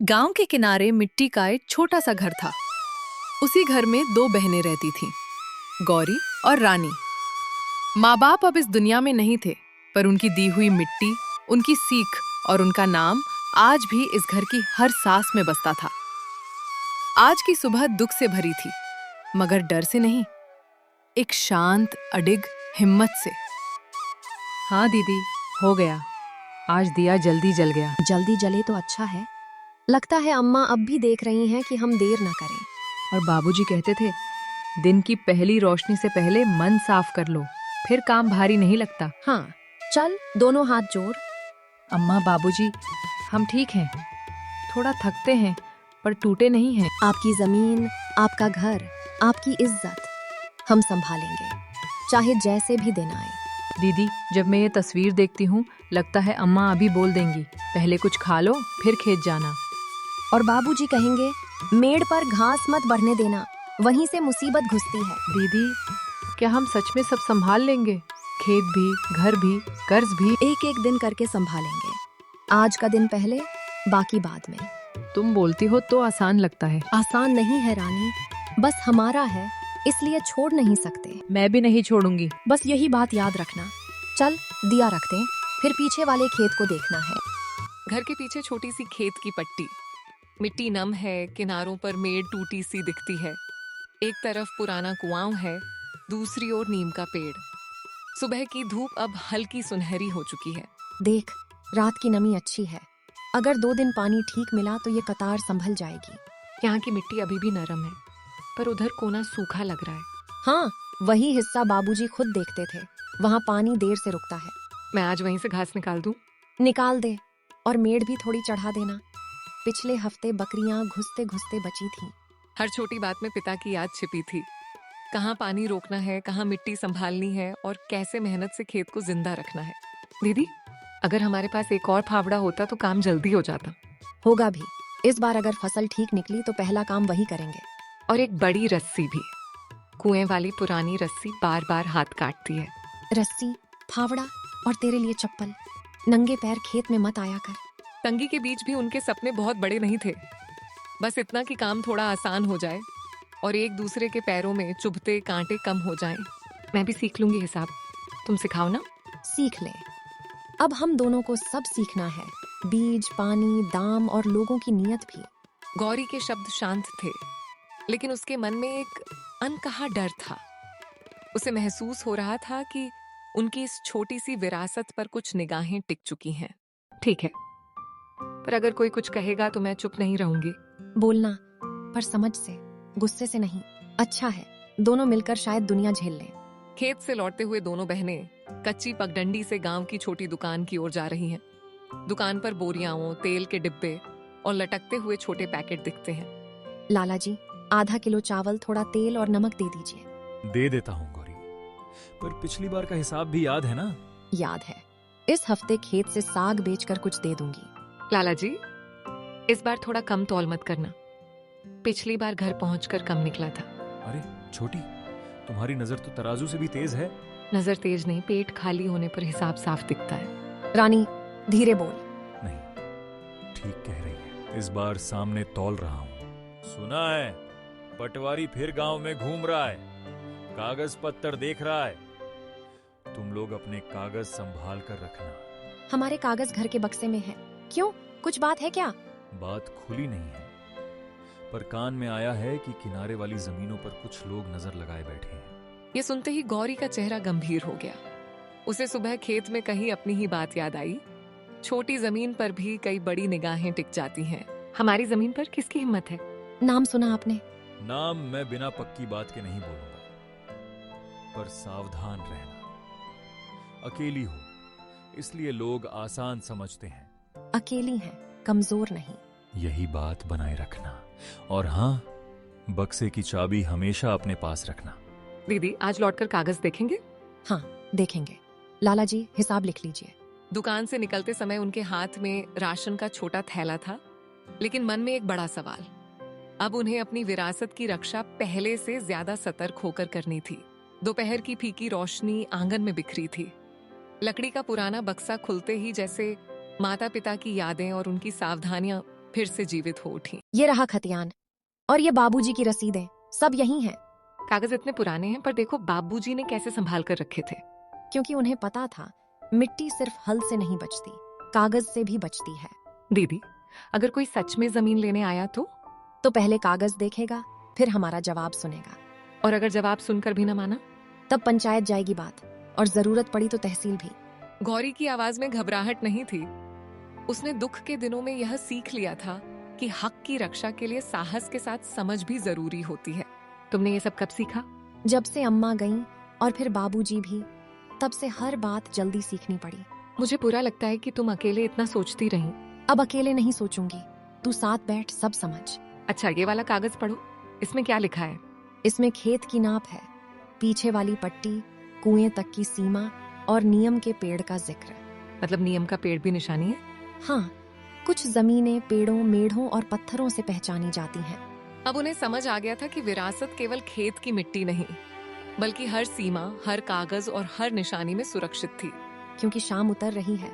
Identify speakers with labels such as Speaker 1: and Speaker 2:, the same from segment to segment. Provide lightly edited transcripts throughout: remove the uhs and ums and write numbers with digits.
Speaker 1: गांव के किनारे मिट्टी का एक छोटा सा घर था। उसी घर में दो बहनें रहती थीं, गौरी और रानी। माँ बाप अब इस दुनिया में नहीं थे, पर उनकी दी हुई मिट्टी, उनकी सीख और उनका नाम आज भी इस घर की हर सांस में बसता था। आज की सुबह दुख से भरी थी, मगर डर से नहीं, एक शांत अडिग हिम्मत से।
Speaker 2: हाँ दीदी, हो गया। आज दिया जल्दी जल गया।
Speaker 3: जल्दी जले तो अच्छा है। लगता है अम्मा अब भी देख रही हैं कि हम देर ना करें।
Speaker 2: और बाबूजी कहते थे, दिन की पहली रोशनी से पहले मन साफ कर लो, फिर काम भारी नहीं लगता।
Speaker 3: हाँ, चल दोनों हाथ जोड़।
Speaker 2: अम्मा, बाबूजी, हम ठीक हैं। थोड़ा थकते हैं, पर टूटे नहीं हैं।
Speaker 3: आपकी जमीन, आपका घर, आपकी इज्जत हम संभालेंगे, चाहे जैसे भी दिन आए।
Speaker 2: दीदी, जब मैं ये तस्वीर देखती हूँ, लगता है अम्मा अभी बोल देंगी, पहले कुछ खा लो, फिर खेत जाना।
Speaker 3: और बाबूजी कहेंगे, मेड़ पर घास मत बढ़ने देना, वहीं से मुसीबत घुसती है।
Speaker 2: दीदी, क्या हम सच में सब संभाल लेंगे? खेत भी, घर भी, कर्ज भी?
Speaker 3: एक एक दिन करके संभालेंगे। आज का दिन पहले, बाकी बाद में।
Speaker 2: तुम बोलती हो तो आसान लगता है।
Speaker 3: आसान नहीं है रानी, बस हमारा है, इसलिए छोड़ नहीं सकते।
Speaker 2: मैं भी नहीं छोड़ूंगी।
Speaker 3: बस यही बात याद रखना। चल दिया रख दें, फिर पीछे वाले खेत को देखना है।
Speaker 1: घर के पीछे छोटी सी खेत की पट्टी, मिट्टी नम है, किनारों पर मेड़ टूटी सी दिखती है। एक तरफ पुराना कुआं है, दूसरी ओर नीम का पेड़। सुबह की धूप अब हल्की सुनहरी हो चुकी है।
Speaker 3: देख, रात की नमी अच्छी है। अगर 2 दिन पानी ठीक मिला तो ये कतार संभल जाएगी।
Speaker 1: यहाँ की मिट्टी अभी भी नरम है, पर उधर कोना सूखा लग रहा है।
Speaker 3: हाँ, वही हिस्सा बाबूजी खुद देखते थे। वहाँ पानी देर से रुकता है।
Speaker 1: मैं आज वहीं से घास निकाल दूं?
Speaker 3: निकाल दे, और मेड़ भी थोड़ी चढ़ा देना। पिछले हफ्ते बकरियां घुसते घुसते बची थीं।
Speaker 1: हर छोटी बात में पिता की याद छिपी थी। कहाँ पानी रोकना है, कहाँ मिट्टी संभालनी है, और कैसे मेहनत से खेत को जिंदा रखना है। दीदी, अगर हमारे पास एक और फावड़ा होता तो काम जल्दी हो जाता।
Speaker 3: होगा भी। इस बार अगर फसल ठीक निकली तो पहला काम वही करेंगे।
Speaker 1: और एक बड़ी रस्सी भी। कुएं वाली पुरानी रस्सी बार बार हाथ काटती है।
Speaker 3: रस्सी, फावड़ा और तेरे लिए चप्पल। नंगे पैर खेत में मत आया कर।
Speaker 1: तंगी के बीच भी उनके सपने बहुत बड़े नहीं थे। बस इतना कि काम थोड़ा आसान हो जाए और एक दूसरे के पैरों में चुभते कांटे कम हो जाएं। मैं भी सीख लूंगी हिसाब। तुम सिखाओ ना?
Speaker 3: सीख ले। अब हम दोनों को सब सीखना है, बीज, पानी, दाम और लोगों की नियत भी।
Speaker 1: गौरी के शब्द शांत थे, लेकिन उसके मन में एक अनकहा डर था। उसे महसूस हो रहा था कि उनकी इस छोटी सी विरासत पर कुछ निगाहें टिक चुकी हैं। ठीक है, पर अगर कोई कुछ कहेगा तो मैं चुप नहीं रहूंगी।
Speaker 3: बोलना, पर समझ से, गुस्से से नहीं। अच्छा है, दोनों मिलकर शायद दुनिया झेल लें।
Speaker 1: खेत से लौटते हुए दोनों बहनें कच्ची पगडंडी से गांव की छोटी दुकान की ओर जा रही हैं। दुकान पर बोरियां, तेल के डिब्बे और लटकते हुए छोटे पैकेट दिखते हैं।
Speaker 3: लाला जी, आधा किलो चावल, थोड़ा तेल और नमक दे दीजिए।
Speaker 4: दे देता हूँ गौरी, पर पिछली बार का हिसाब भी याद है ना?
Speaker 3: याद है। इस हफ्ते खेत से साग बेचकर कुछ दे दूंगी।
Speaker 1: लाला जी, इस बार थोड़ा कम तौल मत करना। पिछली बार घर पहुंचकर कम निकला था।
Speaker 4: अरे छोटी, तुम्हारी नजर तो तराजू से भी तेज है।
Speaker 1: नजर तेज नहीं, पेट खाली होने पर हिसाब साफ दिखता है।
Speaker 3: रानी, धीरे बोल।
Speaker 4: नहीं, ठीक कह रही है। इस बार सामने तौल रहा हूँ। सुना है, पटवारी फिर गांव में घूम रहा है, कागज पत्तर देख रहा है। तुम लोग अपने कागज संभाल कर रखना।
Speaker 3: हमारे कागज घर के बक्से में है। क्यों, कुछ बात है क्या?
Speaker 4: बात खुली नहीं है, पर कान में आया है कि किनारे वाली जमीनों पर कुछ लोग नजर लगाए बैठे हैं।
Speaker 1: ये सुनते ही गौरी का चेहरा गंभीर हो गया। उसे सुबह खेत में कहीं अपनी ही बात याद आई। छोटी जमीन पर भी कई बड़ी निगाहें टिक जाती हैं। हमारी जमीन पर किसकी हिम्मत है?
Speaker 3: नाम सुना आपने?
Speaker 4: नाम मैं बिना पक्की बात के नहीं बोलूंगा, पर सावधान रहना। अकेली हो, इसलिए लोग आसान समझते हैं।
Speaker 3: अकेली हैं, कमजोर नहीं।
Speaker 4: यही बात बनाए रखना। और हाँ, बक्से की चाबी हमेशा अपने पास रखना।
Speaker 1: दीदी, आज लौटकर कागज देखेंगे?
Speaker 3: हाँ, देखेंगे। लाला जी, हिसाब लिख लीजिए।
Speaker 1: दुकान से निकलते समय उनके हाथ में राशन का छोटा थैला था, लेकिन मन में एक बड़ा सवाल। अब उन्हें अपनी विरासत की रक्षा पहले से ज्यादा सतर्क होकर करनी थी। दोपहर की फीकी रोशनी आंगन में बिखरी थी। लकड़ी का पुराना बक्सा खुलते ही जैसे माता पिता की यादें और उनकी सावधानियां फिर से जीवित हो उठी।
Speaker 3: ये रहा खतियान और ये बाबूजी की रसीदें, सब यही हैं।
Speaker 2: कागज इतने पुराने हैं, पर देखो बाबूजी ने कैसे संभाल कर रखे थे।
Speaker 3: क्योंकि उन्हें पता था मिट्टी सिर्फ हल से नहीं बचती, कागज से भी बचती है।
Speaker 2: दीदी, अगर कोई सच में जमीन लेने आया
Speaker 3: तो पहले कागज देखेगा, फिर हमारा जवाब सुनेगा।
Speaker 2: और अगर जवाब सुनकर भी न माना?
Speaker 3: तब पंचायत जाएगी बात, और जरूरत पड़ी तो तहसील भी।
Speaker 1: गौरी की आवाज में घबराहट नहीं थी। उसने दुख के दिनों में यह सीख लिया था कि हक की रक्षा के लिए साहस के साथ समझ भी जरूरी होती है।
Speaker 2: तुमने ये सब कब सीखा?
Speaker 3: जब से अम्मा गईं और फिर बाबूजी भी, तब से हर बात जल्दी सीखनी पड़ी।
Speaker 2: मुझे बुरा लगता है कि तुम अकेले इतना सोचती रही।
Speaker 3: अब अकेले नहीं सोचूंगी, तू साथ बैठ, सब समझ।
Speaker 2: अच्छा, ये वाला कागज पढ़ो, इसमें क्या लिखा है?
Speaker 3: इसमें खेत की नाप है, पीछे वाली पट्टी, कुएं तक की सीमा और नियम के पेड़ का जिक्र।
Speaker 2: मतलब नियम का पेड़ भी निशानी है?
Speaker 3: हाँ, कुछ जमीनें पेड़ों, मेढ़ों और पत्थरों से पहचानी जाती हैं।
Speaker 1: अब उन्हें समझ आ गया था कि विरासत केवल खेत की मिट्टी नहीं, बल्कि हर सीमा, हर कागज और हर निशानी में सुरक्षित थी।
Speaker 3: क्योंकि शाम उतर रही है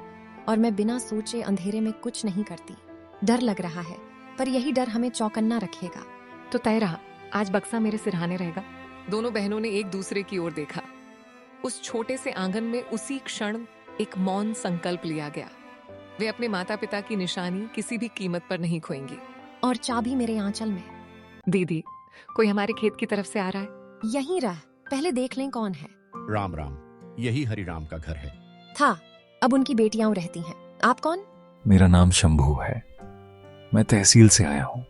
Speaker 3: और मैं बिना सोचे अंधेरे में कुछ नहीं करती। डर लग रहा है, पर यही डर हमें चौकन्ना रखेगा।
Speaker 2: तो तय रहा, आज बक्सा मेरे सिरहाने रहेगा।
Speaker 1: दोनों बहनों ने एक दूसरे की ओर देखा। उस छोटे से आंगन में उसी क्षण एक मौन संकल्प लिया गया। वे अपने माता पिता की निशानी किसी भी कीमत पर नहीं खोएंगी।
Speaker 3: और चाबी मेरे आंचल में।
Speaker 2: दीदी, कोई हमारे खेत की तरफ से आ रहा है।
Speaker 3: यहीं रह, पहले देख लें कौन है।
Speaker 5: राम राम, यही हरिराम का घर है।
Speaker 3: था, अब उनकी बेटियां रहती हैं। आप कौन?
Speaker 4: मेरा नाम शंभू है। मैं तहसील से आया हूँ।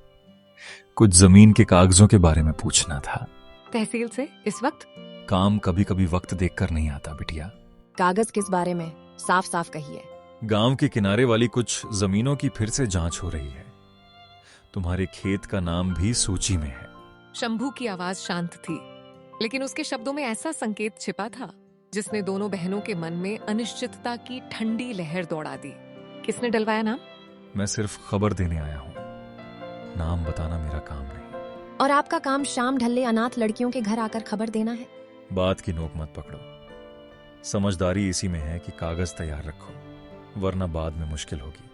Speaker 4: कुछ जमीन के कागजों के बारे में पूछना था।
Speaker 2: तहसील से इस वक्त?
Speaker 4: काम कभी कभी वक्त देखकर नहीं आता बिटिया।
Speaker 3: कागज किस बारे में, साफ साफ कहिए।
Speaker 4: गांव के किनारे वाली कुछ जमीनों की फिर से जांच हो रही है। तुम्हारे खेत का नाम भी सूची में है।
Speaker 1: शंभू की आवाज शांत थी, लेकिन उसके शब्दों में ऐसा संकेत छिपा था जिसने दोनों बहनों के मन में अनिश्चितता की ठंडी लहर दौड़ा दी।
Speaker 2: किसने डलवाया नाम?
Speaker 4: मैं सिर्फ खबर देने आया हूँ, नाम बताना मेरा काम नहीं।
Speaker 3: और आपका काम शाम ढलले अनाथ लड़कियों के घर आकर खबर देना है?
Speaker 4: बात की नोक मत पकड़ो। समझदारी इसी में है कि कागज तैयार रखो, वरना बाद में मुश्किल होगी।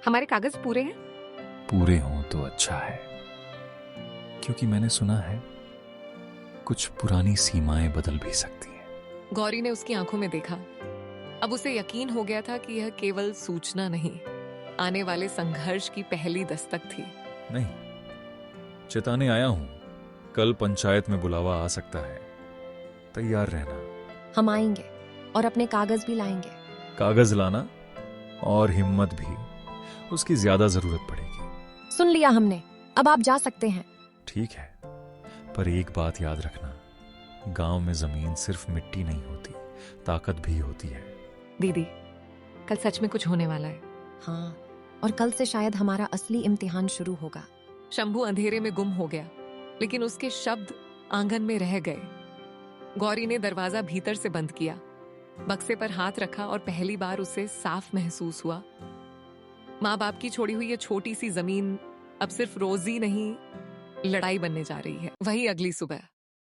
Speaker 2: हमारे कागज पूरे हैं?
Speaker 4: पूरे हों तो अच्छा है, क्योंकि मैंने सुना है कुछ पुरानी सीमाएं बदल भी सकती हैं।
Speaker 1: गौरी ने उसकी आंखों में देखा। अब उसे यकीन हो गया था कि यह केवल सूचना नहीं, आने वाले संघर्ष की पहली दस्तक थी।
Speaker 4: नहीं, चेताने आया हूं। कल पंचायत में बुलावा आ सकता है, तैयार रहना।
Speaker 3: हम आएंगे और अपने कागज भी लाएंगे।
Speaker 4: कागज लाना और हिम्मत भी, उसकी ज्यादा जरूरत पड़ेगी।
Speaker 3: सुन लिया हमने, अब आप जा सकते हैं।
Speaker 4: ठीक है, पर एक बात याद रखना, गांव में जमीन सिर्फ मिट्टी नहीं होती, ताकत भी होती है।
Speaker 2: दीदी, कल सच में कुछ होने वाला है।
Speaker 3: हाँ, और कल से शायद हमारा असली इम्तिहान शुरू होगा।
Speaker 1: शंभू अंधेरे में गुम हो गया, लेकिन उसके शब्द आंगन में रह गए। गौरी ने दरवाजा भीतर से बंद किया, बक्से पर हाथ रखा और पहली बार उसे साफ महसूस हुआ। माँ बाप की छोड़ी हुई ये छोटी सी जमीन अब सिर्फ रोजी नहीं, लड़ाई बनने जा रही है। वही अगली सुबह,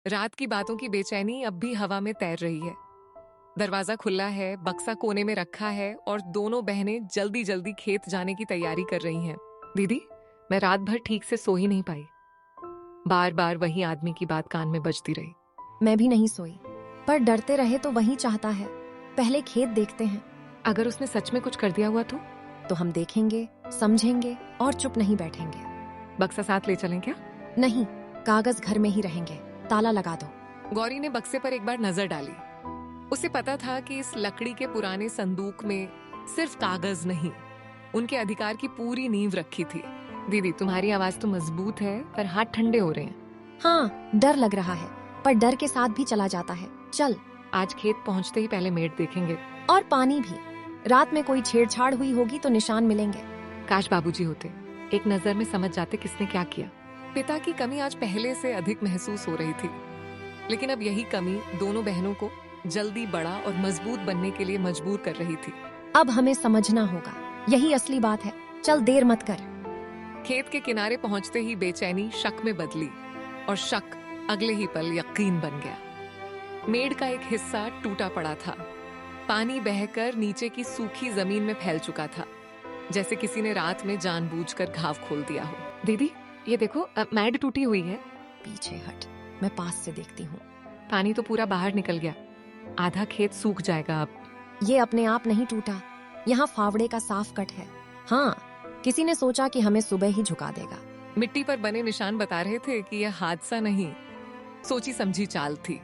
Speaker 1: रात की बातों की बेचैनी अब भी हवा में तैर रही है। दरवाजा खुला है, बक्सा कोने में रखा है और दोनों बहनें जल्दी जल्दी खेत जाने की तैयारी कर रही हैं।
Speaker 2: दीदी, मैं रात भर ठीक से सो ही नहीं पाई। बार बार वही आदमी की बात कान में बजती रही।
Speaker 3: मैं भी नहीं सोई, पर डरते रहे तो वही चाहता है। पहले खेत देखते हैं।
Speaker 2: अगर उसने सच में कुछ कर दिया हुआ
Speaker 3: तो हम देखेंगे, समझेंगे और चुप नहीं बैठेंगे।
Speaker 2: बक्सा साथ ले चलें क्या?
Speaker 3: नहीं, कागज घर में ही रहेंगे। ताला लगा दो।
Speaker 1: गौरी ने बक्से पर एक बार नजर डाली। उसे पता था कि इस लकड़ी के पुराने संदूक में सिर्फ कागज नहीं, उनके अधिकार की पूरी नींव रखी थी।
Speaker 2: दीदी, तुम्हारी आवाज तो मजबूत है, पर हाथ ठंडे हो रहे हैं।
Speaker 3: हाँ, डर लग रहा है, पर डर के साथ भी चला जाता है। चल।
Speaker 2: आज खेत पहुंचते ही पहले मेड़ देखेंगे।
Speaker 3: और पानी भी। रात में कोई छेड़छाड़ हुई होगी तो निशान मिलेंगे।
Speaker 2: काश बाबूजी होते, एक नजर में समझ जाते किसने क्या किया।
Speaker 1: पिता की कमी आज पहले से अधिक महसूस हो रही थी, लेकिन अब यही कमी दोनों बहनों को जल्दी बड़ा और मजबूत बनने के लिए मजबूर कर रही थी।
Speaker 3: अब हमें समझना होगा, यही असली बात है। चल, देर मत कर।
Speaker 1: खेत के किनारे पहुंचते ही बेचैनी शक में बदली और शक अगले ही पल यकीन बन गया। मेड़ का एक हिस्सा टूटा पड़ा था, पानी बहकर नीचे की सूखी जमीन में फैल चुका था। जैसे किसी ने रात में जानबूझकर घाव खोल दिया हो।
Speaker 2: दीदी ये देखो, मैड टूटी हुई है।
Speaker 3: पीछे हट, मैं पास से देखती हूँ।
Speaker 2: पानी तो पूरा बाहर निकल गया, आधा खेत सूख जाएगा अब।
Speaker 3: ये अपने आप नहीं टूटा, यहाँ फावड़े का साफ कट है। हाँ, किसी ने सोचा कि हमें सुबह ही झुका देगा।
Speaker 1: मिट्टी पर बने निशान बता रहे थे कि यह हादसा नहीं, सोची समझी चाल थी।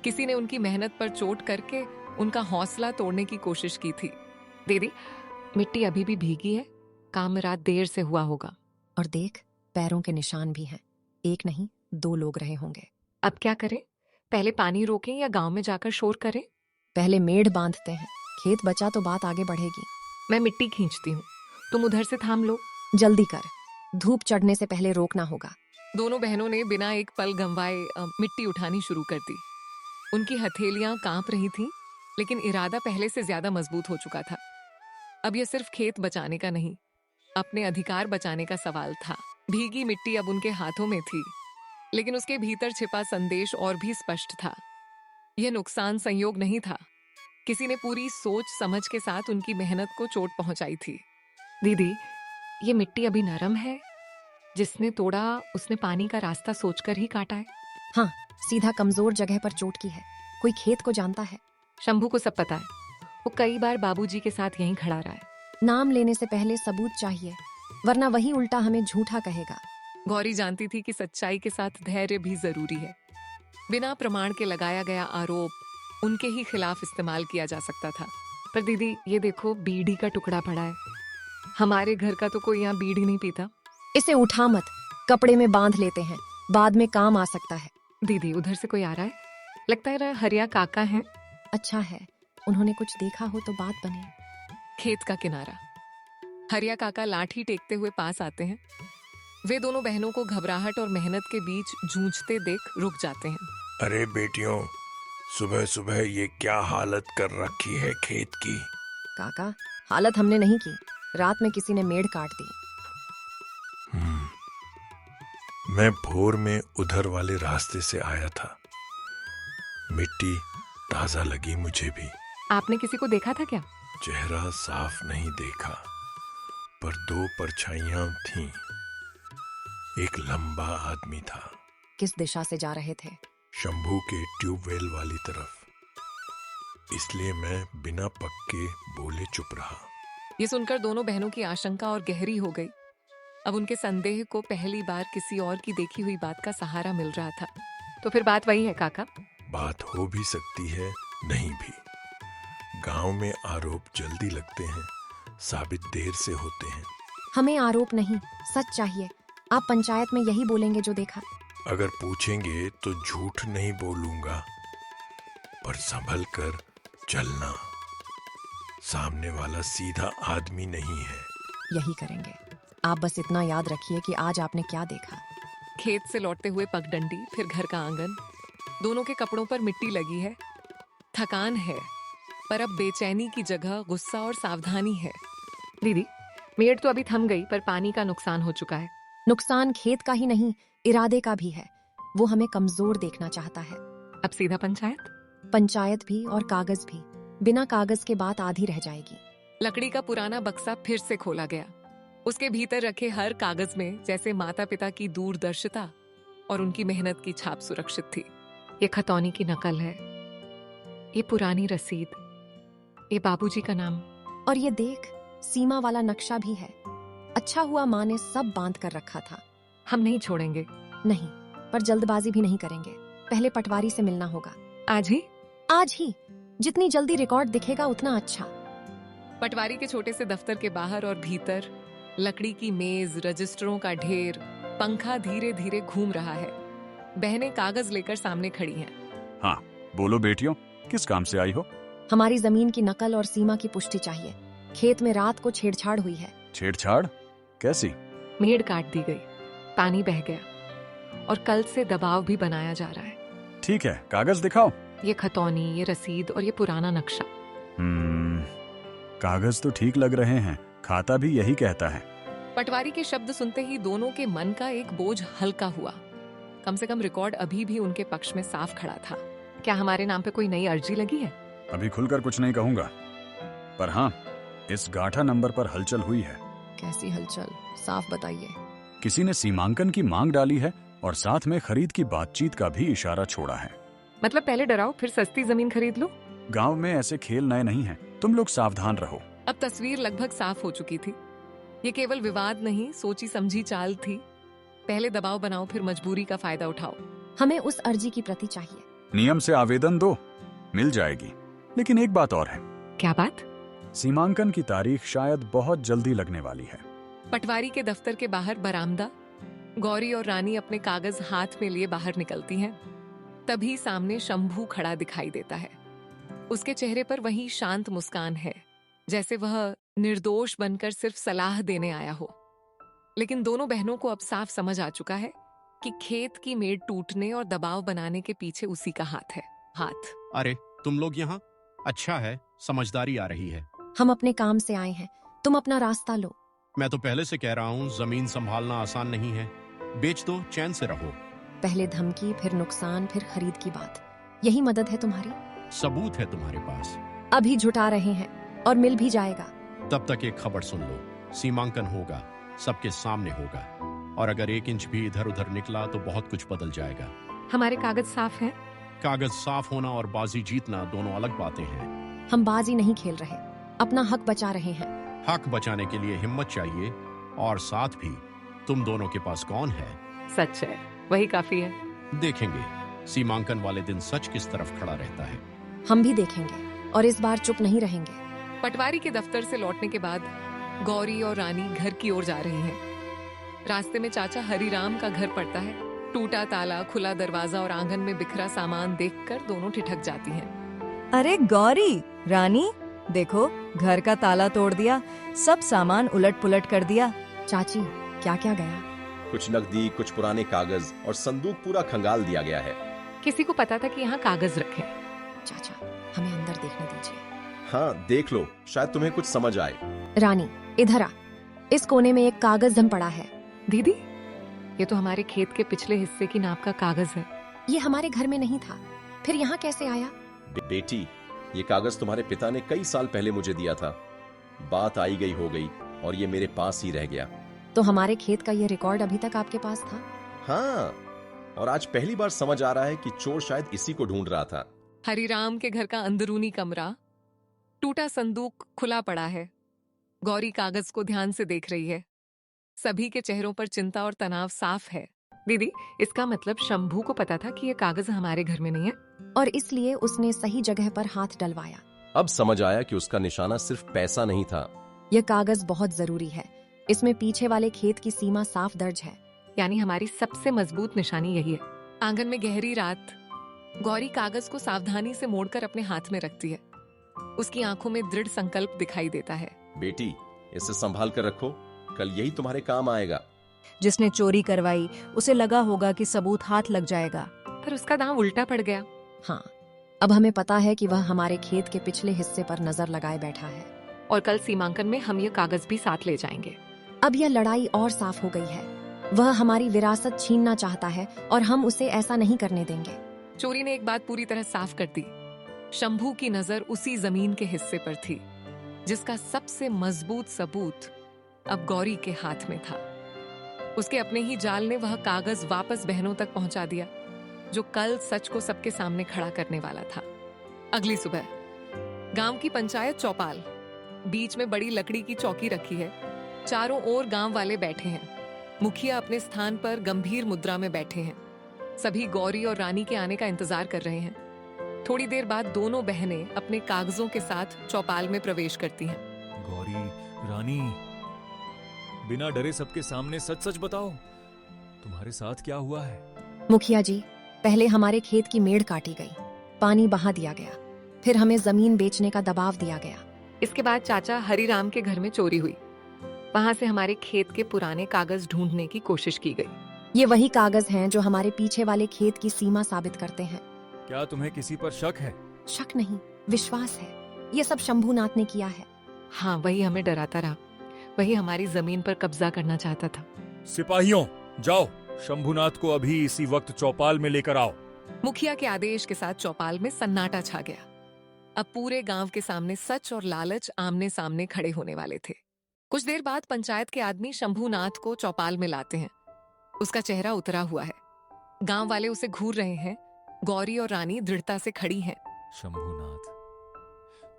Speaker 1: किसी ने उनकी मेहनत पर चोट करके उनका हौसला तोड़ने की कोशिश की थी।
Speaker 2: दीदी मिट्टी अभी भी भीगी है, काम रात देर से हुआ होगा।
Speaker 3: और देख, पैरों के निशान भी हैं। एक नहीं, 2 लोग रहे होंगे।
Speaker 2: अब क्या करें? पहले पानी रोकें या गांव में जाकर शोर करें?
Speaker 3: पहले मेढ़ बांधते हैं, खेत बचा तो बात आगे बढ़ेगी।
Speaker 2: मैं मिट्टी खींचती हूँ, तुम उधर से थाम लो।
Speaker 3: जल्दी कर, धूप चढ़ने से पहले रोकना होगा।
Speaker 1: दोनों बहनों ने बिना एक पल गंवाए मिट्टी उठानी शुरू कर दी। उनकी हथेलियां कांप रही थीं, लेकिन इरादा पहले से ज्यादा मजबूत हो चुका था। अब यह सिर्फ खेत बचाने का नहीं, अपने अधिकार बचाने का सवाल था। भीगी मिट्टी अब उनके हाथों में थी, लेकिन उसके भीतर छिपा संदेश और भी स्पष्ट था। यह नुकसान संयोग नहीं था, किसी ने पूरी सोच समझ के साथ उनकी मेहनत को चोट पहुंचाई थी।
Speaker 2: दीदी ये मिट्टी अभी नरम है, जिसने तोड़ा उसने पानी का रास्ता सोचकर ही काटा है।
Speaker 3: हाँ, सीधा कमजोर जगह पर चोट की है। कोई खेत को जानता है।
Speaker 2: शंभू को सब पता है, वो कई बार बाबूजी के साथ यहीं खड़ा रहा है।
Speaker 3: नाम लेने से पहले सबूत चाहिए, वरना वही उल्टा हमें झूठा कहेगा।
Speaker 1: गौरी जानती थी कि सच्चाई के साथ धैर्य भी जरूरी है। बिना प्रमाण के लगाया गया आरोप उनके ही खिलाफ इस्तेमाल किया जा सकता था।
Speaker 2: पर दीदी ये देखो, बीड़ी का टुकड़ा पड़ा है। हमारे घर का तो कोई यहाँ बीड़ी नहीं पीता।
Speaker 3: इसे उठा मत, कपड़े में बांध लेते हैं, बाद में काम आ सकता है।
Speaker 2: दीदी उधर से कोई आ रहा है, लगता है हरिया काका हैं।
Speaker 3: अच्छा है, उन्होंने कुछ देखा हो तो बात बने।
Speaker 1: खेत का किनारा, हरिया काका लाठी टेकते हुए पास आते हैं। वे दोनों बहनों को घबराहट और मेहनत के बीच जूझते देख रुक जाते हैं।
Speaker 6: अरे बेटियों, सुबह सुबह ये क्या हालत कर रखी है खेत की?
Speaker 3: काका, हालत हमने नहीं की, रात में किसी ने मेढ़ काट दी।
Speaker 6: मैं भोर में उधर वाले रास्ते से आया था, मिट्टी ताजा लगी मुझे भी।
Speaker 2: आपने किसी को देखा था क्या?
Speaker 6: चेहरा साफ नहीं देखा, पर 2 परछाइयां थीं। एक लंबा आदमी था।
Speaker 3: किस दिशा से जा रहे थे?
Speaker 6: शंभू के ट्यूबवेल वाली तरफ। इसलिए मैं बिना पक्के बोले चुप रहा।
Speaker 1: ये सुनकर दोनों बहनों की आशंका और गहरी हो गई। अब उनके संदेह को पहली बार किसी और की देखी हुई बात का सहारा मिल रहा था।
Speaker 2: तो फिर बात वही है काका?
Speaker 6: बात हो भी सकती है, नहीं भी। गांव में आरोप जल्दी लगते हैं, साबित देर से होते हैं।
Speaker 3: हमें आरोप नहीं, सच चाहिए। आप पंचायत में यही बोलेंगे जो देखा?
Speaker 6: अगर पूछेंगे तो झूठ नहीं बोलूंगा, पर संभल कर चलना। सामने वाला सीधा आदमी नहीं है।
Speaker 3: यही करेंगे। आप बस इतना याद रखिए कि आज आपने क्या देखा।
Speaker 1: खेत से लौटते हुए पगडंडी, फिर घर का आंगन। दोनों के कपड़ों पर मिट्टी लगी है। थकान है, पर अब बेचैनी की जगह गुस्सा और सावधानी है।
Speaker 2: दीदी मेड़ तो अभी थम गई, पर पानी का नुकसान हो चुका है।
Speaker 3: नुकसान खेत का ही नहीं, इरादे का भी है। वो हमें कमजोर देखना चाहता है।
Speaker 2: अब सीधा पंचायत?
Speaker 3: पंचायत भी और कागज भी। बिना कागज के बात आधी रह जाएगी।
Speaker 1: लकड़ी का पुराना बक्सा फिर से खोला गया। उसके भीतर रखे हर कागज में जैसे माता पिता की दूरदर्शिता और उनकी मेहनत की छाप सुरक्षित थी।
Speaker 2: ये खतौनी की नकल है, ये पुरानी रसीद, ये बाबूजी का नाम।
Speaker 3: और ये देख, सीमा वाला नक्शा भी है। अच्छा हुआ माँ ने सब बांध कर रखा था।
Speaker 2: हम नहीं छोड़ेंगे।
Speaker 3: नहीं, पर जल्दबाजी भी नहीं करेंगे। पहले पटवारी से मिलना होगा।
Speaker 2: आज ही?
Speaker 3: आज ही। जितनी जल्दी रिकॉर्ड दिखेगा उतना अच्छा।
Speaker 1: पटवारी के छोटे से दफ्तर के बाहर और भीतर लकड़ी की मेज, रजिस्टरों का ढेर, पंखा धीरे धीरे घूम रहा है। बहनें कागज लेकर सामने खड़ी हैं।
Speaker 7: हाँ बोलो बेटियों, किस काम से आई हो?
Speaker 3: हमारी जमीन की नकल और सीमा की पुष्टि चाहिए। खेत में रात को छेड़छाड़ हुई है।
Speaker 7: छेड़छाड़? कैसी?
Speaker 2: मेड़ काट दी गई, पानी बह गया और कल से दबाव भी बनाया जा रहा है।
Speaker 7: ठीक है, कागज दिखाओ।
Speaker 2: ये खतौनी, ये रसीद और ये पुराना नक्शा।
Speaker 7: कागज तो ठीक लग रहे हैं, खाता भी यही कहता है।
Speaker 1: पटवारी के शब्द सुनते ही दोनों के मन का एक बोझ हल्का हुआ। कम से कम रिकॉर्ड अभी भी उनके पक्ष में साफ खड़ा था।
Speaker 2: क्या हमारे नाम पे कोई नई अर्जी लगी है?
Speaker 7: अभी खुलकर कुछ नहीं कहूंगा, पर हाँ, इस गाठा नंबर पर हलचल हुई है।
Speaker 3: कैसी हलचल, साफ बताइए।
Speaker 7: किसी ने सीमांकन की मांग डाली है और साथ में खरीद की बातचीत का भी इशारा छोड़ा है।
Speaker 2: मतलब पहले डराओ फिर सस्ती जमीन खरीद लो।
Speaker 7: गांव में ऐसे खेल नए नहीं हैं। तुम लोग सावधान रहो।
Speaker 1: अब तस्वीर लगभग साफ हो चुकी थी। ये केवल विवाद नहीं, सोची समझी चाल थी। पहले दबाव बनाओ, फिर मजबूरी का फायदा उठाओ।
Speaker 3: हमें उस अर्जी की प्रति चाहिए।
Speaker 7: नियम से आवेदन दो, मिल जाएगी। लेकिन एक बात और है,
Speaker 2: क्या बात?
Speaker 7: सीमांकन की तारीख शायद बहुत जल्दी लगने वाली है।
Speaker 1: पटवारी के दफ्तर के बाहर बरामदा। गौरी और रानी अपने कागज हाथ में लिए बाहर निकलती हैं। तभी सामने शंभू खड़ा दिखाई देता है। उसके चेहरे पर वही शांत मुस्कान है, जैसे वह निर्दोष बनकर सिर्फ सलाह देने आया हो। लेकिन दोनों बहनों को अब साफ समझ आ चुका है कि खेत की मेड़ टूटने और दबाव बनाने के पीछे उसी का हाथ है। हाथ।
Speaker 5: अरे तुम लोग यहाँ? अच्छा है, समझदारी आ रही है।
Speaker 3: हम अपने काम से आए हैं, तुम अपना रास्ता लो।
Speaker 5: मैं तो पहले से कह रहा हूँ, जमीन संभालना आसान नहीं है। बेच दो, चैन से रहो।
Speaker 3: पहले धमकी, फिर नुकसान, फिर खरीद की बात। यही मदद है तुम्हारी?
Speaker 5: सबूत है तुम्हारे पास।
Speaker 3: अभी जुटा रहे हैं और मिल भी जाएगा।
Speaker 5: तब तक एक खबर सुन लो, सीमांकन होगा, सबके सामने होगा। और अगर 1 इंच भी इधर उधर निकला तो बहुत कुछ बदल जाएगा।
Speaker 2: हमारे कागज साफ हैं?
Speaker 5: कागज साफ होना और बाजी जीतना दोनों अलग बातें हैं।
Speaker 3: हम बाजी नहीं खेल रहे, अपना हक बचा रहे हैं।
Speaker 5: हक बचाने के लिए हिम्मत चाहिए, और साथ भी तुम दोनों के पास कौन है?
Speaker 2: सच है, वही काफी है।
Speaker 5: देखेंगे सीमांकन वाले दिन सच किस तरफ खड़ा रहता है।
Speaker 3: हम भी देखेंगे और इस बार चुप नहीं रहेंगे।
Speaker 1: पटवारी के दफ्तर से लौटने के बाद गौरी और रानी घर की ओर जा रही हैं। रास्ते में चाचा हरिराम का घर पड़ता है। टूटा ताला, खुला दरवाजा और आंगन में बिखरा सामान देखकर दोनों ठिठक जाती हैं।
Speaker 8: अरे गौरी, रानी, देखो घर का ताला तोड़ दिया, सब सामान उलट पुलट कर दिया।
Speaker 3: चाची, क्या क्या गया?
Speaker 9: कुछ नकदी, कुछ पुराने कागज और संदूक पूरा खंगाल दिया गया है।
Speaker 2: किसी को पता था कि यहाँ कागज रखे?
Speaker 3: चाचा, हमें अंदर देखने दीजिए।
Speaker 9: हाँ, देख लो, शायद तुम्हें कुछ समझ आए।
Speaker 3: रानी, इधर आ। इस कोने में एक कागज धम पड़ा है।
Speaker 2: दीदी, ये तो हमारे खेत के पिछले हिस्से की नाप का कागज है।
Speaker 3: ये हमारे घर में नहीं था, फिर यहाँ कैसे आया?
Speaker 9: बेटी, ये कागज तुम्हारे पिता ने कई साल पहले मुझे दिया था। बात आई गई हो गई और ये मेरे पास ही रह गया।
Speaker 3: तो हमारे खेत का ये रिकॉर्ड अभी तक आपके पास था?
Speaker 9: हाँ, और आज पहली बार समझ आ रहा है कि चोर शायद इसी को ढूंढ रहा था।
Speaker 1: हरिराम के घर का अंदरूनी कमरा, टूटा संदूक खुला पड़ा है। गौरी कागज को ध्यान से देख रही है। सभी के चेहरों पर चिंता और तनाव साफ है।
Speaker 2: दीदी, इसका मतलब शंभू को पता था कि ये कागज हमारे घर में नहीं है,
Speaker 3: और इसलिए उसने सही जगह पर हाथ डलवाया।
Speaker 9: अब समझ आया कि उसका निशाना सिर्फ पैसा नहीं था।
Speaker 3: यह कागज बहुत जरूरी है। इसमें पीछे वाले खेत की सीमा साफ दर्ज है।
Speaker 2: यानी हमारी सबसे मजबूत निशानी यही है।
Speaker 1: आंगन में गहरी रात। गौरी कागज को सावधानी से मोड़कर अपने हाथ में रखती है। उसकी आंखों में दृढ़ संकल्प दिखाई देता है।
Speaker 9: बेटी, इसे संभाल कर रखो, कल यही तुम्हारे काम आएगा।
Speaker 8: जिसने चोरी करवाई उसे लगा होगा कि सबूत हाथ लग जाएगा,
Speaker 2: पर उसका दांव उल्टा पड़ गया।
Speaker 3: हाँ, अब हमें पता है कि वह हमारे खेत के पिछले हिस्से पर नजर लगाए बैठा है।
Speaker 2: और कल सीमांकन में हम ये कागज भी साथ ले जाएंगे।
Speaker 3: अब यह लड़ाई और साफ हो गई है। वह हमारी विरासत छीनना चाहता है और हम उसे ऐसा नहीं करने देंगे।
Speaker 1: चोरी ने एक बात पूरी तरह साफ कर दी। शंभू की नजर उसी जमीन के हिस्से पर थी जिसका सबसे मजबूत सबूत अब गौरी के हाथ में था। उसके अपने ही जाल ने वह कागज वापस बहनों तक पहुंचा दिया जो कल सच को सबके सामने खड़ा करने वाला था। अगली सुबह गांव की पंचायत चौपाल, बीच में बड़ी लकड़ी की चौकी रखी है। चारों ओर गांव वाले बैठे हैं। मुखिया अपने स्थान पर गंभीर मुद्रा में बैठे हैं। सभी गौरी और रानी के आने का इंतजार कर रहे हैं। थोड़ी देर बाद दोनों बहनें अपने कागजों के साथ चौपाल में प्रवेश करती हैं।
Speaker 4: गौरी, रानी, बिना डरे सबके सामने सच सच बताओ, तुम्हारे साथ क्या हुआ है?
Speaker 3: मुखिया जी, पहले हमारे खेत की मेड़ काटी गई, पानी बहा दिया गया, फिर हमें जमीन बेचने का दबाव दिया गया।
Speaker 2: इसके बाद चाचा हरिराम के घर में चोरी हुई। वहां से हमारे खेत के पुराने कागज ढूंढने की कोशिश की गई।
Speaker 3: ये वही कागज हैं जो हमारे पीछे वाले खेत की सीमा साबित करते हैं।
Speaker 4: क्या तुम्हें किसी पर शक है?
Speaker 3: शक नहीं, विश्वास है। ये सब शंभूनाथ ने किया है।
Speaker 2: हाँ, वही हमें डराता रहा, वही हमारी जमीन पर कब्जा करना चाहता था।
Speaker 4: सिपाहियों, जाओ, शंभुनाथ को अभी इसी वक्त चौपाल में लेकर आओ।
Speaker 1: मुखिया के आदेश के साथ चौपाल में सन्नाटा छा गया। अब पूरे गांव के सामने सच और लालच आमने सामने खड़े होने वाले थे। कुछ देर बाद पंचायत के आदमी शंभूनाथ को चौपाल में लाते हैं। उसका चेहरा उतरा हुआ है। गांव वाले उसे घूर रहे हैं। गौरी और रानी दृढ़ता से खड़ी हैं।
Speaker 4: शंभूनाथ,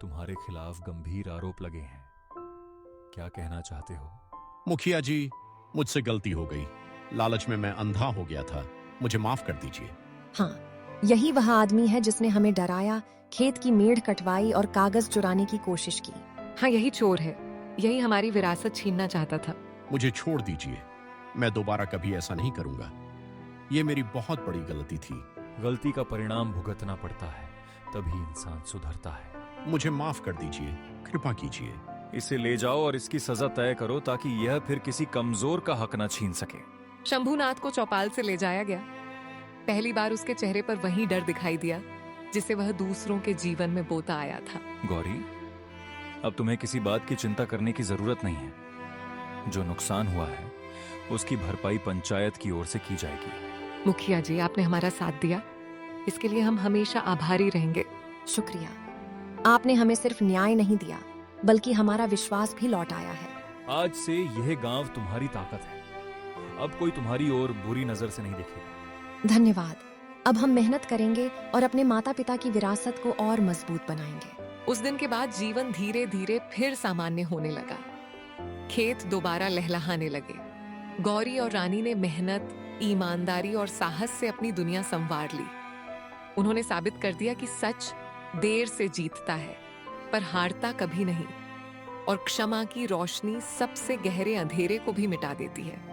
Speaker 4: तुम्हारे खिलाफ गंभीर आरोप लगे हैं। क्या कहना चाहते हो?
Speaker 5: मुखिया जी, मुझसे गलती हो गई। लालच में मैं अंधा हो गया था, मुझे माफ कर दीजिए।
Speaker 3: हाँ, यही वह आदमी है जिसने हमें डराया, खेत की मेढ़ कटवाई और कागज चुराने की कोशिश की।
Speaker 1: हाँ, यही चोर है। यही हमारी विरासत छीनना चाहता था।
Speaker 5: मुझे छोड़ दीजिए, मैं दोबारा कभी ऐसा नहीं करूंगा। ये मेरी बहुत बड़ी गलती थी।
Speaker 4: गलती का परिणाम भुगतना पड़ता है, तभी इंसान सुधरता है।
Speaker 5: मुझे माफ कर दीजिए, कृपा कीजिए।
Speaker 4: इसे ले जाओ और इसकी सजा तय करो ताकि यह फिर किसी कमजोर का हक न छीन सके।
Speaker 1: शंभूनाथ को चौपाल से ले जाया गया। पहली बार उसके चेहरे पर वही डर दिखाई दिया जिसे वह दूसरों के जीवन में बोता आया था।
Speaker 4: गौरी, अब तुम्हें किसी बात की चिंता करने की जरूरत नहीं है। जो नुकसान हुआ है उसकी भरपाई पंचायत की ओर से की जाएगी।
Speaker 1: मुखिया जी, आपने हमारा साथ दिया, इसके लिए हम हमेशा आभारी रहेंगे।
Speaker 3: शुक्रिया। आपने हमें सिर्फ न्याय नहीं दिया, बल्कि हमारा विश्वास भी लौट आया है।
Speaker 4: आज से यह गांव तुम्हारी ताकत है। अब कोई तुम्हारी ओर बुरी नजर से नहीं देखेगा।
Speaker 3: धन्यवाद। अब हम मेहनत करेंगे और अपने माता पिता की विरासत को और मजबूत बनाएंगे।
Speaker 1: उस दिन के बाद जीवन धीरे धीरे फिर सामान्य होने लगा। खेत दोबारा लहलहाने लगे। गौरी और रानी ने मेहनत, ईमानदारी और साहस से अपनी दुनिया संवार ली। उन्होंने साबित कर दिया कि सच देर से जीतता है, पर हारता कभी नहीं। और क्षमा की रोशनी सबसे गहरे अंधेरे को भी मिटा देती है।